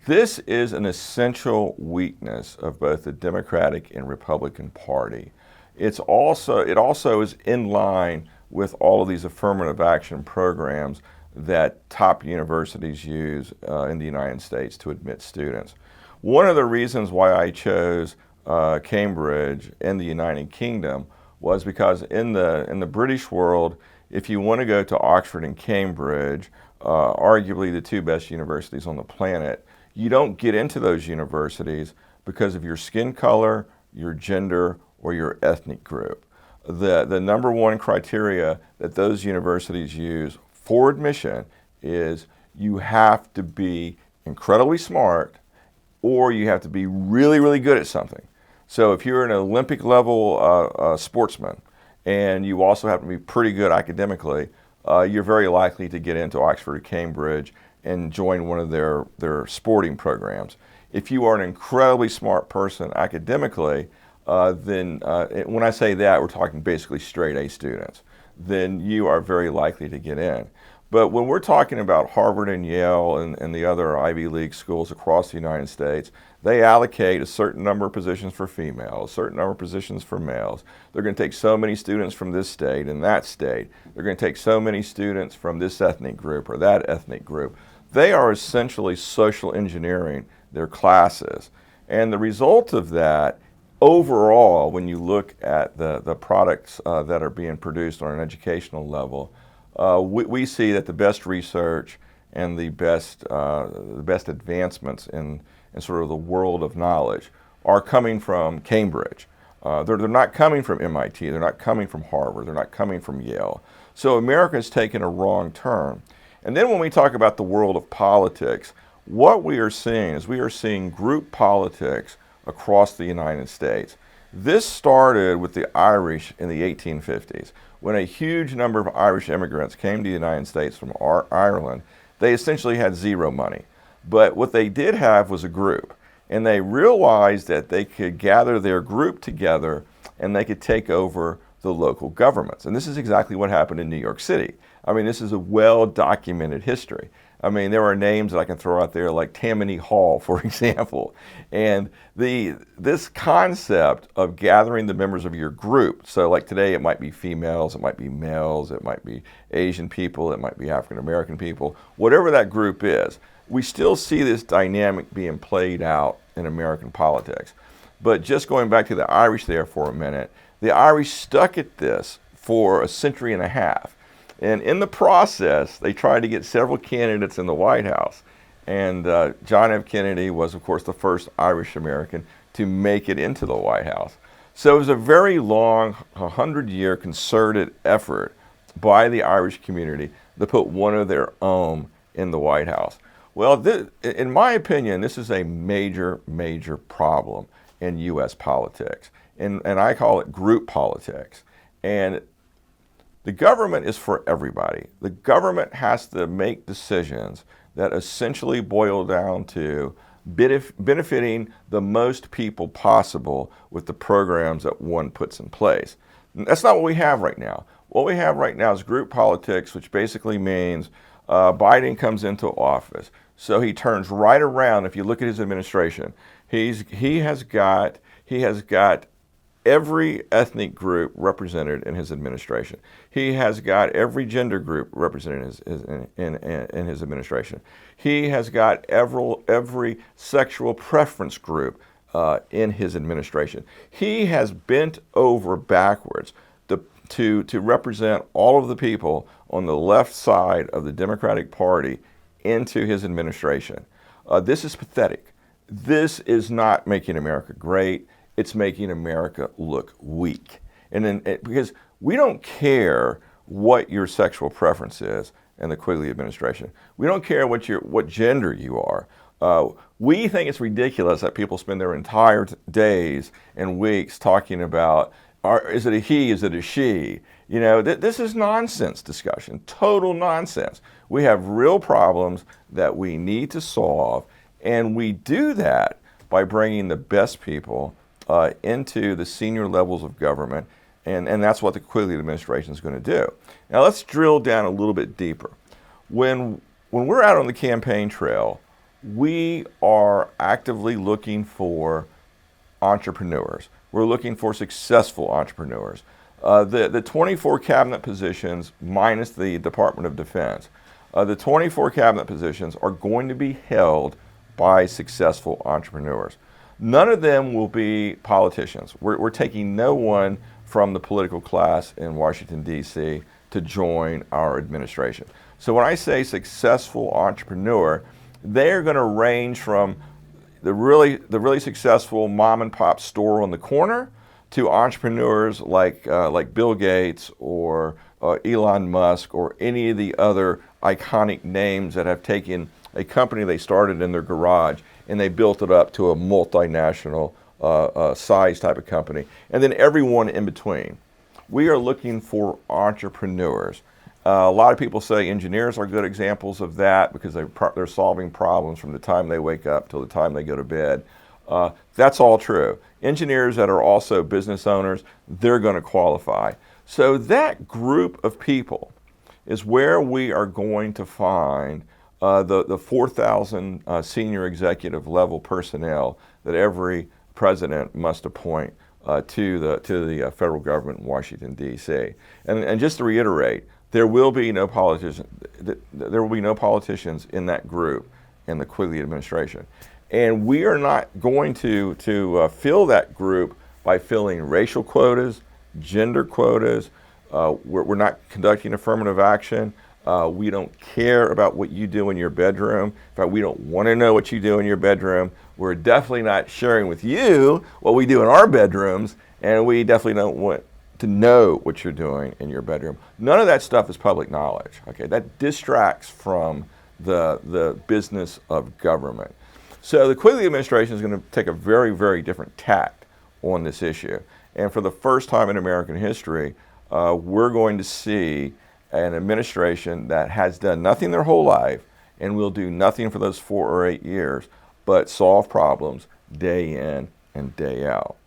This is an essential weakness of both the Democratic and Republican Party. It also is in line with all of these affirmative action programs that top universities use in the United States to admit students. One of the reasons why I chose Cambridge in the United Kingdom was because in the British world, if you want to go to Oxford and Cambridge, arguably the two best universities on the planet, you don't get into those universities because of your skin color, your gender, or your ethnic group. The number one criteria that those universities use for admission is you have to be incredibly smart or you have to be really, really good at something. So if you're an Olympic level sportsman and you also happen to be pretty good academically, you're very likely to get into Oxford or Cambridge and join one of their sporting programs. If you are an incredibly smart person academically, then when I say that, we're talking basically straight A students, then you are very likely to get in. But when we're talking about Harvard and Yale and the other Ivy League schools across the United States, they allocate a certain number of positions for females, a certain number of positions for males. They're going to take so many students from this state and that state. They're going to take so many students from this ethnic group or that ethnic group. They are essentially social engineering their classes. And the result of that, overall, when you look at the products that are being produced on an educational level, we see that the best research and the best advancements in sort of the world of knowledge are coming from Cambridge. They're not coming from MIT, they're not coming from Harvard, they're not coming from Yale. So America's taken a wrong turn. And then when we talk about the world of politics, what we are seeing is we are seeing group politics across the United States. This started with the Irish in the 1850s. When a huge number of Irish immigrants came to the United States from Ireland, they essentially had zero money. But what they did have was a group. And they realized that they could gather their group together and they could take over the local governments. And this is exactly what happened in New York City. I mean, this is a well-documented history. I mean, there are names that I can throw out there like Tammany Hall, for example. And this concept of gathering the members of your group, so like today it might be females, it might be males, it might be Asian people, it might be African American people, whatever that group is, we still see this dynamic being played out in American politics. But just going back to the Irish there for a minute, the Irish stuck at this for a century and a half. And in the process, they tried to get several candidates in the White House. And John F. Kennedy was, of course, the first Irish American to make it into the White House. So it was a very long, 100-year concerted effort by the Irish community to put one of their own in the White House. Well, in my opinion, this is a major, major problem in U.S. politics. And I call it group politics. And the government is for everybody. The government has to make decisions that essentially boil down to benefiting the most people possible with the programs that one puts in place. And that's not what we have right now. What we have right now is group politics, which basically means Biden comes into office. So he turns right around. If you look at his administration, he has got every ethnic group represented in his administration. He has got every gender group represented in his administration. He has got every sexual preference group in his administration. He has bent over backwards to represent all of the people on the left side of the Democratic Party into his administration. This is pathetic. This is not making America great. It's making America look weak. And then, because we don't care what your sexual preference is in the Quigley administration. We don't care what gender you are. We think it's ridiculous that people spend their entire days and weeks talking about, is it a he, is it a she? You know, this is nonsense discussion, total nonsense. We have real problems that we need to solve, and we do that by bringing the best people into the senior levels of government, and that's what the Quigley administration is going to do. Now let's drill down a little bit deeper. When we're out on the campaign trail, we are actively looking for entrepreneurs. We're looking for successful entrepreneurs. The 24 cabinet positions, minus the Department of Defense, the 24 cabinet positions are going to be held by successful entrepreneurs. None of them will be politicians. We're taking no one from the political class in Washington, D.C. to join our administration. So when I say successful entrepreneur, they're going to range from the really successful mom and pop store on the corner to entrepreneurs like Bill Gates or Elon Musk or any of the other iconic names that have taken a company they started in their garage and they built it up to a multinational size type of company, and then everyone in between. We are looking for entrepreneurs. A lot of people say engineers are good examples of that because they're solving problems from the time they wake up till the time they go to bed. That's all true. Engineers that are also business owners, they're going to qualify. So that group of people is where we are going to find the 4,000 senior executive level personnel that every president must appoint to the federal government in Washington, D.C. And just to reiterate, there will be no politicians in that group in the Quigley administration. And we are not going to fill that group by filling racial quotas, gender quotas. We're not conducting affirmative action. We don't care about what you do in your bedroom. In fact, we don't want to know what you do in your bedroom. We're definitely not sharing with you what we do in our bedrooms, and we definitely don't want to know what you're doing in your bedroom. None of that stuff is public knowledge. Okay, that distracts from the business of government. So the Quigley administration is going to take a very, very different tact on this issue. And for the first time in American history, we're going to see an administration that has done nothing their whole life and will do nothing for those 4 or 8 years but solve problems day in and day out.